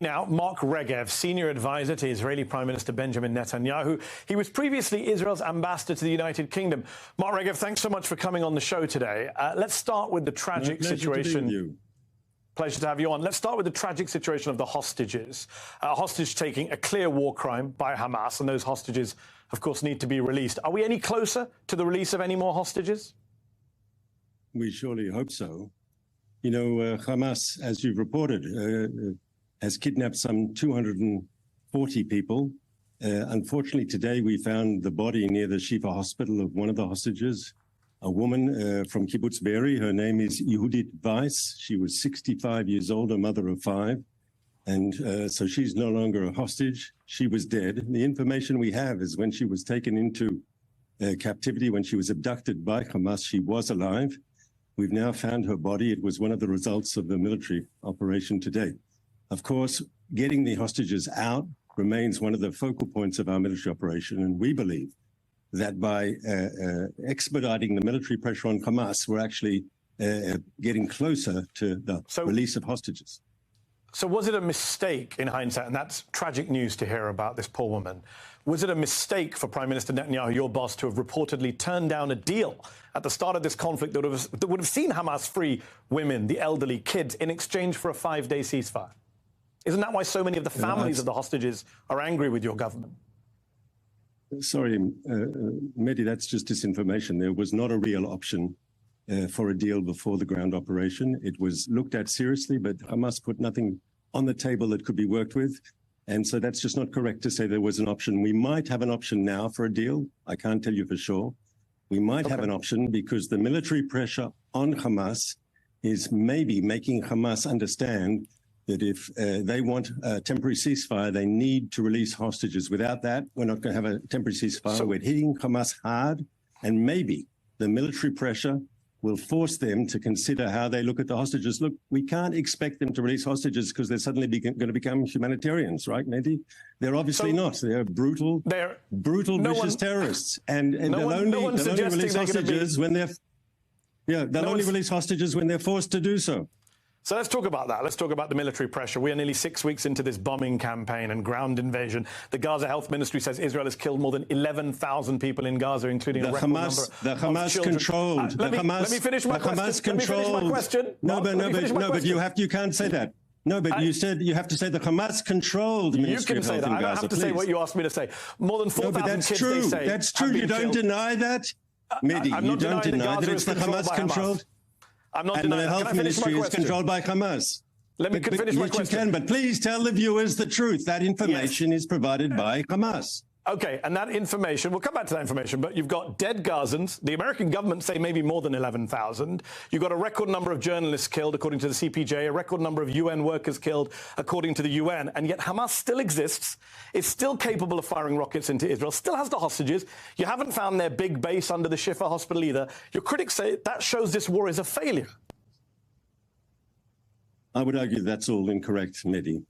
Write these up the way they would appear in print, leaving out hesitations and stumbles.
Now, Mark Regev, senior advisor to Israeli Prime Minister Benjamin Netanyahu. He was previously Israel's ambassador to the United Kingdom. Mark Regev, thanks so much for coming on the show today. Let's start with the tragic situation. Pleasure to have you on. Let's start with the tragic situation of the hostages. Hostage taking, a clear war crime by Hamas, and those hostages, of course, need to be released. Are we any closer to the release of any more hostages? We surely hope so. You know, Hamas, as you've reported, has kidnapped some 240 people. Unfortunately, today we found the body near the Shifa hospital of one of the hostages, a woman from Kibbutz Be'eri. Her name is Yehudit Weiss. She was 65 years old, a mother of 5. And so she's no longer a hostage. She was dead. The information we have is when she was taken into captivity, when she was abducted by Hamas, she was alive. We've now found her body. It was one of the results of the military operation today. Of course, getting the hostages out remains one of the focal points of our military operation, and we believe that by expediting the military pressure on Hamas, we're actually getting closer to the release of hostages. So was it a mistake in hindsight, and that's tragic news to hear about this poor woman, was it a mistake for Prime Minister Netanyahu, your boss, to have reportedly turned down a deal at the start of this conflict that would have seen Hamas free women, the elderly, kids, in exchange for a 5-day ceasefire? Isn't that why so many of the families of the hostages are angry with your government? Sorry, Mehdi, that's just disinformation. There was not a real option for a deal before the ground operation. It was looked at seriously, but Hamas put nothing on the table that could be worked with. And so that's just not correct to say there was an option. We might have an option now for a deal. I can't tell you for sure. We might have an option because the military pressure on Hamas is maybe making Hamas understand that if they want a temporary ceasefire, they need to release hostages. Without that, we're not going to have a temporary ceasefire. So we're hitting Hamas hard, and maybe the military pressure will force them to consider how they look at the hostages. Look, we can't expect them to release hostages because they're suddenly going to become humanitarians, right, Mehdi? They're obviously not. They're brutal, vicious terrorists. And they'll only release hostages when they're... Yeah, they'll only release hostages when they're forced to do so. So let's talk about that. Let's talk about the military pressure. We are nearly 6 weeks into this bombing campaign and ground invasion. The Gaza Health Ministry says Israel has killed more than 11,000 people in Gaza, including a record number of children. Let me finish my question. No, but you can't say that. No, but you said you have to say the Hamas-controlled Ministry of Health in Gaza. I don't have to say what you asked me to say. More than 4,000 kids, they say. That's true. You don't deny that, Mehdi. You don't deny that it's the Hamas-controlled. I'm not denying. And the health ministry is controlled by Hamas. Let me finish my question. You can, but please tell the viewers the truth. That information is provided by Hamas. Okay, and that information, we'll come back to that information, but you've got dead Gazans. The American government say maybe more than 11,000. You've got a record number of journalists killed, according to the CPJ, a record number of UN workers killed, according to the UN, and yet Hamas still exists, is still capable of firing rockets into Israel, still has the hostages. You haven't found their big base under the Shifa hospital either. Your critics say that shows this war is a failure. I would argue that's all incorrect, Mehdi.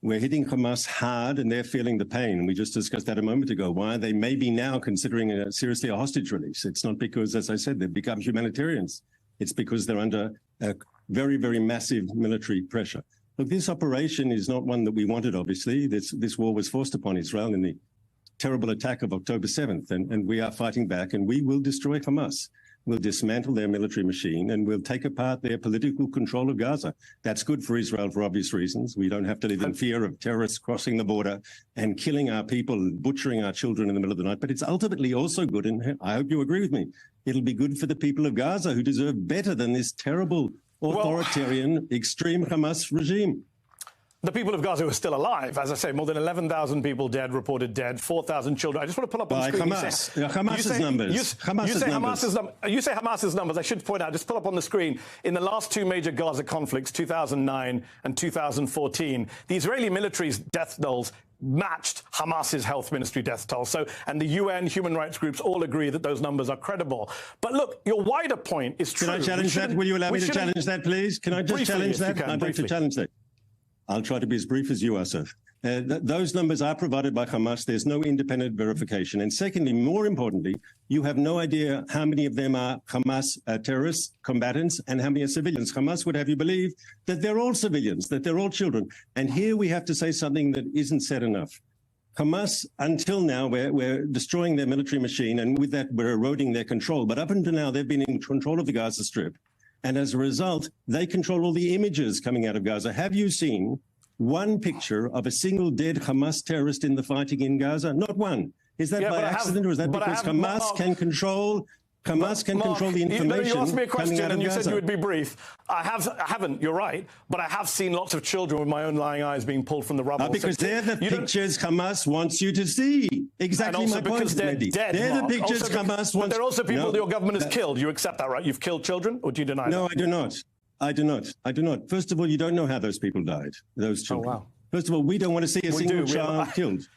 We're hitting Hamas hard, and they're feeling the pain. We just discussed that a moment ago. Why they may be now considering seriously a hostage release. It's not because, as I said, they've become humanitarians. It's because they're under a very, very massive military pressure. Look, this operation is not one that we wanted, obviously. This war was forced upon Israel in the terrible attack of October 7th, and we are fighting back, and we will destroy Hamas. We'll dismantle their military machine, and we'll take apart their political control of Gaza. That's good for Israel for obvious reasons. We don't have to live in fear of terrorists crossing the border and killing our people and butchering our children in the middle of the night. But it's ultimately also good, and I hope you agree with me, it'll be good for the people of Gaza who deserve better than this terrible, authoritarian, extreme Hamas regime. The people of Gaza who are still alive, as I say, more than 11,000 people dead, reported dead, 4,000 children. I just want to pull up on the screen. Hamas's numbers. You say Hamas's numbers. I should point out, just pull up on the screen, in the last 2 major Gaza conflicts, 2009 and 2014, the Israeli military's death tolls matched Hamas's health ministry death toll. And the UN, human rights groups all agree that those numbers are credible. But look, your wider point is true. Can I challenge that? Will you allow me to challenge that, please? Can I just challenge that? I'd like to challenge that. I'll try to be as brief as you are, sir. Those numbers are provided by Hamas. There's no independent verification. And secondly, more importantly, you have no idea how many of them are Hamas terrorists, combatants, and how many are civilians. Hamas would have you believe that they're all civilians, that they're all children. And here we have to say something that isn't said enough. Hamas, until now, we're destroying their military machine, and with that, we're eroding their control. But up until now, they've been in control of the Gaza Strip. And as a result, they control all the images coming out of Gaza. Have you seen one picture of a single dead Hamas terrorist in the fighting in Gaza? Not one. Is that by accident, or is that because Hamas can control the information? You asked me a question and you Gaza? said you would be brief. I haven't, you're right, but I have seen lots of children with my own lying eyes being pulled from the rubble. Because they're the pictures Hamas wants you to see. Exactly my point, because they're dead, they're the pictures Hamas wants. But they're also people that your government has killed. You accept that, right? You've killed children, or do you deny that? No, I do not. I do not. First of all, you don't know how those people died, those children. Oh, wow. First of all, we don't want to see a single child killed.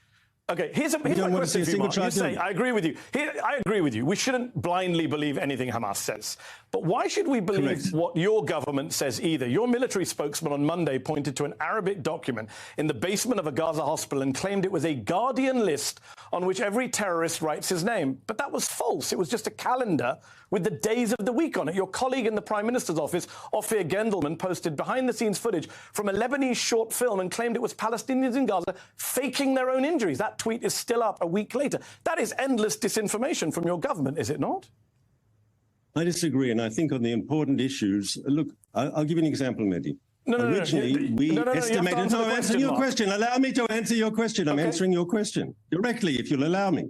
Okay, here's my question for you, Mark. You say, I agree with you. I agree with you. We shouldn't blindly believe anything Hamas says. But why should we believe what your government says either? Your military spokesman on Monday pointed to an Arabic document in the basement of a Gaza hospital and claimed it was a Guardian list on which every terrorist writes his name. But that was false. It was just a calendar with the days of the week on it. Your colleague in the Prime Minister's office, Ophir Gendelman, posted behind-the-scenes footage from a Lebanese short film and claimed it was Palestinians in Gaza faking their own injuries. That tweet is still up a week later. That is endless disinformation from your government, is it not? I disagree, and I think on the important issues, look, I'll give you an example, Mehdi. Originally, we estimated... No, answer your question. Allow me to answer your question. I'm answering your question directly, if you'll allow me.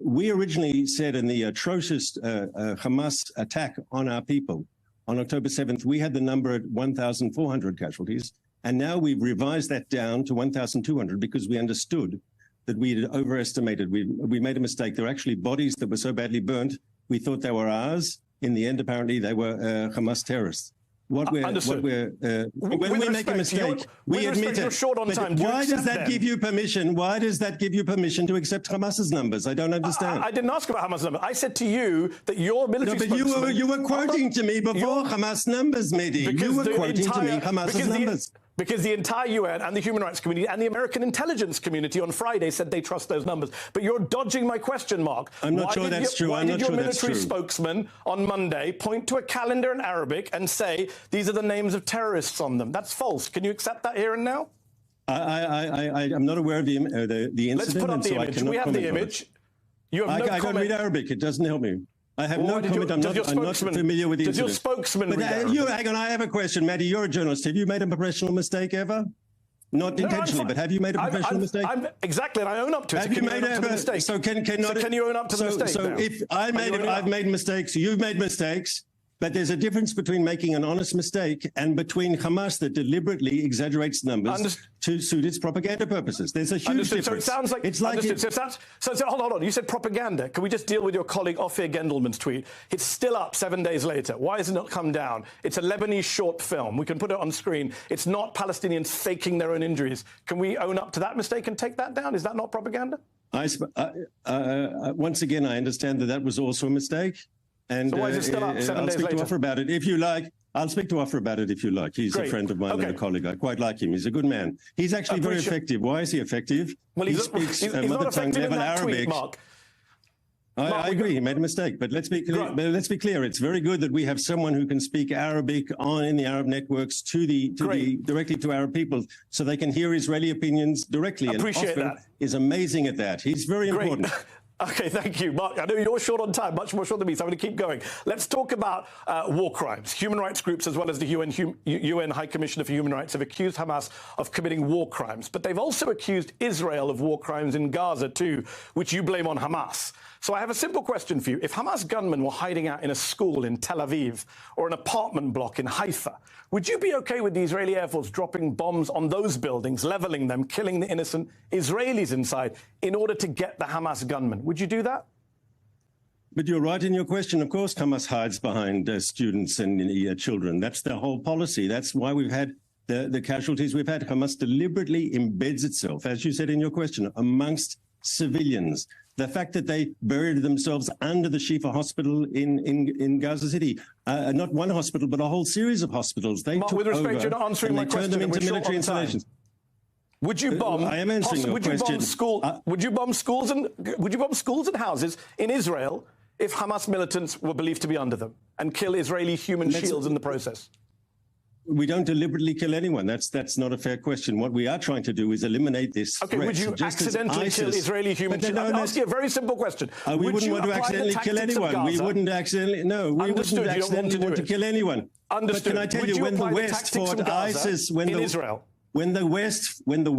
We originally said in the atrocious Hamas attack on our people on October 7th, we had the number at 1,400 casualties, and now we've revised that down to 1,200 because we understood that we had overestimated. We made a mistake. There were actually bodies that were so badly burnt, we thought they were ours. In the end, apparently, they were Hamas terrorists. When we make a mistake, we admit it. Why does that give you permission? Why does that give you permission to accept Hamas's numbers? I don't understand. I didn't ask about Hamas numbers. I said to you that your military spokesman... you were quoting to me before Hamas numbers, Mehdi. You were quoting to me Hamas's numbers. Because the entire UN and the human rights community and the American intelligence community on Friday said they trust those numbers. But you're dodging my question, Mark. I'm not sure that's true. Why did your military spokesman on Monday point to a calendar in Arabic and say these are the names of terrorists on them? That's false. Can you accept that here and now? I'm not aware of the incident. Let's put up the image. We have the image. You have no comment. I can't read Arabic. It doesn't help me. I have no comment. I'm not familiar with the incident. Does your spokesman read Arabic? Hang on, I have a question, Mehdi. You're a journalist. Have you made a professional mistake ever? Not intentionally, but have you made a professional mistake? Exactly, and I own up to it. Have you made a mistake? So can you own up to the mistake? So if I've made mistakes, you've made mistakes. But there's a difference between making an honest mistake and between Hamas that deliberately exaggerates numbers to suit its propaganda purposes. There's a huge difference. So it sounds like... hold on. You said propaganda. Can we just deal with your colleague Ophir Gendelman's tweet? It's still up 7 days later. Why has it not come down? It's a Lebanese short film. We can put it on screen. It's not Palestinians faking their own injuries. Can we own up to that mistake and take that down? Is that not propaganda? Once again, I understand that was also a mistake. And so why is it still up 7 days later? I'll speak to Ophir about it if you like. I'll speak to Ophir about it if you like. He's a friend of mine and a colleague. I quite like him. He's a good man. He's actually very effective. Why is he effective? Well, he speaks mother tongue level Arabic. I agree. He made a mistake, but let's be clear. It's very good that we have someone who can speak Arabic in the Arab networks directly to Arab people, so they can hear Israeli opinions directly. Appreciate that. Is amazing at that. He's very important. Okay, thank you, Mark. I know you're short on time, much more short than me, so I'm going to keep going. Let's talk about war crimes. Human rights groups, as well as the UN High Commissioner for Human Rights, have accused Hamas of committing war crimes. But they've also accused Israel of war crimes in Gaza, too, which you blame on Hamas. So I have a simple question for you. If Hamas gunmen were hiding out in a school in Tel Aviv or an apartment block in Haifa, would you be okay with the Israeli Air Force dropping bombs on those buildings, leveling them, killing the innocent Israelis inside in order to get the Hamas gunmen? Would you do that? But you're right in your question. Of course, Hamas hides behind students and children. That's their whole policy. That's why we've had the casualties we've had. Hamas deliberately embeds itself, as you said in your question, amongst civilians. The fact that they buried themselves under the Shifa hospital in Gaza City, not one hospital, but a whole series of hospitals. They Mark, took with respect, over you're not answering my question. Turned them into military installations. Would you bomb? I am answering your question. Would you bomb schools and houses in Israel if Hamas militants were believed to be under them and kill Israeli human shields in the process? We don't deliberately kill anyone. That's not a fair question. What we are trying to do is eliminate this threat. Would you accidentally kill Israeli human shields? I'm asking you a very simple question. We wouldn't want to accidentally kill anyone. We wouldn't accidentally, no, we wouldn't accidentally want to kill anyone. Understood. But can I tell you, when the West fought ISIS, when the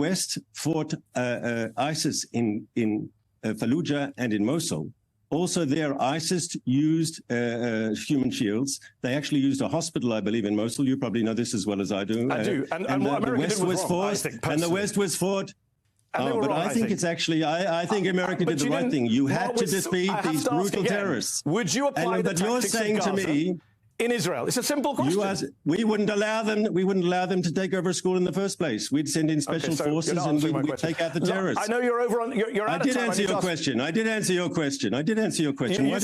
West fought ISIS in Fallujah and in Mosul, also there, ISIS used human shields. They actually used a hospital, I believe, in Mosul. You probably know this as well as I do. I do. And what America did was wrong, I think, personally. And the West was fought. But I think it's actually, I think America did the right thing. You had to defeat these brutal terrorists. Would you apply the tactics of Gaza? But you're saying to me, in Israel, it's a simple question. We wouldn't allow them. We wouldn't allow them to take over a school in the first place. We'd send in special forces and we'd take out the terrorists. I know you're over on. You're out of time. I did answer your question. Why did you say I did not answer your question? You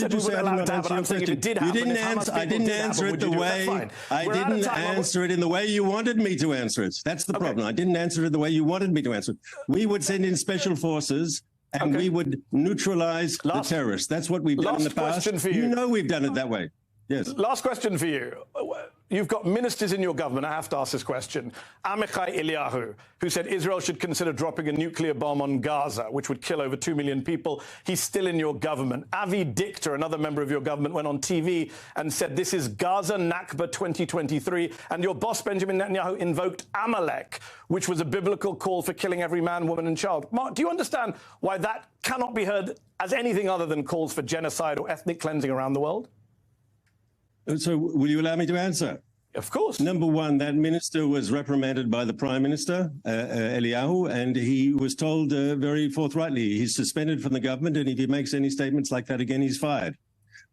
didn't answer. I didn't answer it the way. I didn't answer it in the way you wanted me to answer it. That's the problem. I didn't answer it the way you wanted me to answer it. We would send in special forces. And we would neutralize the terrorists. That's what we've done in the past. You know we've done it that way. Yes. Last question for you. You've got ministers in your government. I have to ask this question. Amichai Eliyahu, who said Israel should consider dropping a nuclear bomb on Gaza, which would kill over 2 million people. He's still in your government. Avi Dichter, another member of your government, went on TV and said this is Gaza Nakba 2023. And your boss, Benjamin Netanyahu, invoked Amalek, which was a biblical call for killing every man, woman and child. Mark, do you understand why that cannot be heard as anything other than calls for genocide or ethnic cleansing around the world? So will you allow me to answer? Of course. Number one, that minister was reprimanded by the Prime Minister, Eliyahu, and he was told very forthrightly he's suspended from the government, and if he makes any statements like that again, he's fired.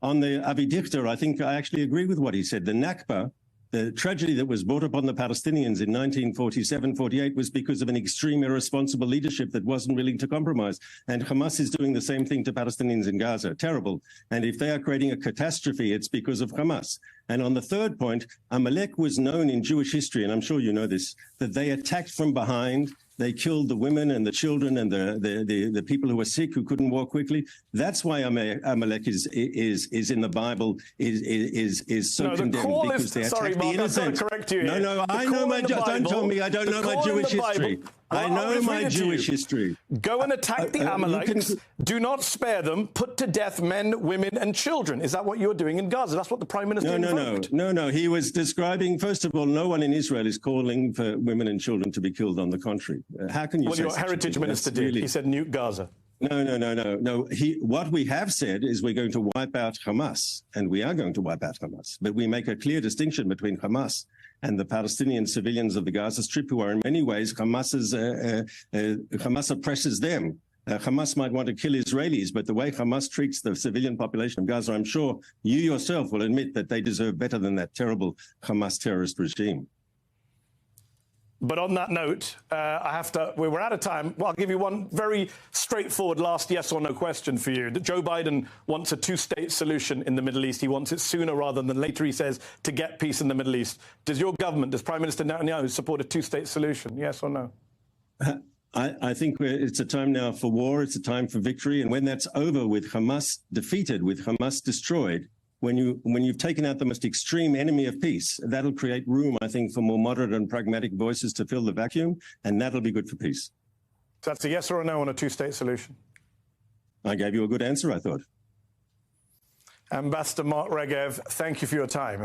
On the Avi Dichter, I think I actually agree with what he said. The Nakba, the tragedy that was brought upon the Palestinians in 1947-48 was because of an extreme irresponsible leadership that wasn't willing to compromise. And Hamas is doing the same thing to Palestinians in Gaza. Terrible. And if they are creating a catastrophe, it's because of Hamas. And on the third point, Amalek was known in Jewish history, and I'm sure you know this, that they attacked from behind. They killed the women and the children and the people who were sick, who couldn't walk quickly. That's why Amalek is in the Bible, is so condemned, because they attacked the innocent. Correct you. No, I know my. Don't tell me I don't know my Jewish history. I know my Jewish history. Go and attack the Amalekites. Do not spare them. Put to death men, women, and children. Is that what you're doing in Gaza? That's what the Prime Minister invoked. No. He was describing, first of all, no one in Israel is calling for women and children to be killed. On the contrary, how can you? Well, your Heritage Minister did. He said nuke Gaza. No. What we have said is we're going to wipe out Hamas, and we are going to wipe out Hamas. But we make a clear distinction between Hamas and the Palestinian civilians of the Gaza Strip, who are in many ways Hamas oppresses them. Hamas might want to kill Israelis, but the way Hamas treats the civilian population of Gaza, I'm sure you yourself will admit that they deserve better than that terrible Hamas terrorist regime. But on that note, we're out of time. Well, I'll give you one very straightforward last yes or no question for you. Joe Biden wants a two-state solution in the Middle East. He wants it sooner rather than later, he says, to get peace in the Middle East. Does your government, does Prime Minister Netanyahu support a two-state solution? Yes or no? I think it's a time now for war. It's a time for victory. And when that's over, with Hamas defeated, with Hamas destroyed, when you've taken out the most extreme enemy of peace, that'll create room, I think, for more moderate and pragmatic voices to fill the vacuum, and that'll be good for peace. So that's a yes or a no on a two-state solution? I gave you a good answer, I thought. Ambassador Mark Regev, thank you for your time.